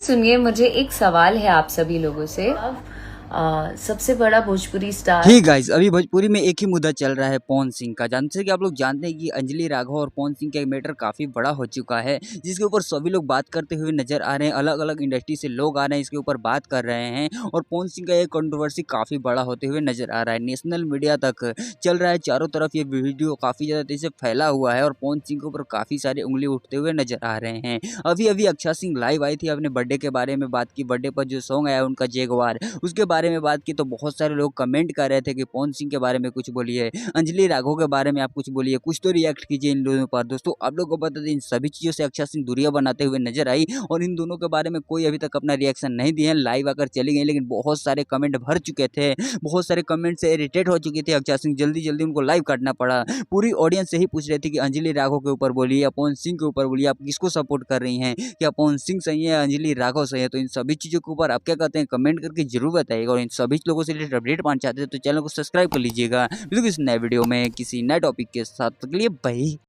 सुनिए, मुझे एक सवाल है आप सभी लोगों से। सबसे बड़ा भोजपुरी स्टार ठीक गाइस, अभी भोजपुरी में एक ही मुद्दा चल रहा है पवन सिंह का। जैसे कि आप लोग जानते हैं कि अंजलि राघव और पवन सिंह का एक मैटर काफ़ी बड़ा हो चुका है, जिसके ऊपर सभी लोग बात करते हुए नजर आ रहे हैं। अलग-अलग इंडस्ट्री से लोग आ रहे हैं, इसके ऊपर बात कर रहे हैं और पवन सिंह का ये कंट्रोवर्सी काफ़ी बड़ा होते हुए नजर आ रहा है। नेशनल मीडिया तक चल रहा है, चारों तरफ ये वीडियो काफ़ी ज़्यादा तेज़ी से फैला हुआ है और पवन सिंह के ऊपर काफ़ी सारी उँगली उठते हुए नजर आ रहे हैं। अभी-अभी अक्षय सिंह लाइव आई थी, अपने बर्थडे के बारे में बात की। बर्थडे पर जो सॉन्ग आया उनका जैगवार, उसके बारे में बात की तो बहुत सारे लोग कमेंट कर रहे थे कि पवन सिंह के बारे में कुछ बोलिए, अंजलि राघव के बारे में आप कुछ बोलिए, कुछ तो रिएक्ट कीजिए इन लोगों पर। दोस्तों आप लोग को बता दें, इन सभी चीज़ों से अक्षय सिंह दूरियां बनाते हुए नजर आई और इन दोनों के बारे में कोई अभी तक अपना रिएक्शन नहीं दिए हैं। लाइव आकर चली गई, लेकिन बहुत सारे कमेंट भर चुके थे, बहुत सारे कमेंट से इरिटेट हो चुकी थी अक्षय सिंह। जल्दी जल्दी उनको लाइव काटना पड़ा। पूरी ऑडियंस से ही पूछ रही थी कि अंजलि राघव के ऊपर बोलिए या पवन सिंह के ऊपर बोलिए, आप किसको सपोर्ट कर रही हैं, क्या पवन सिंह सही है, अंजलि राघव सही है? तो इन सभी चीज़ों के ऊपर आप क्या कहते हैं, कमेंट करके जरूर बताइएगा। और इन सभी लोगों से रिलेटेड अपडेट पाना चाहते हैं तो चैनल को सब्सक्राइब कर लीजिएगा। मिलूंगे किसी नए वीडियो में किसी नए टॉपिक के साथ, तब तक के लिए बाय।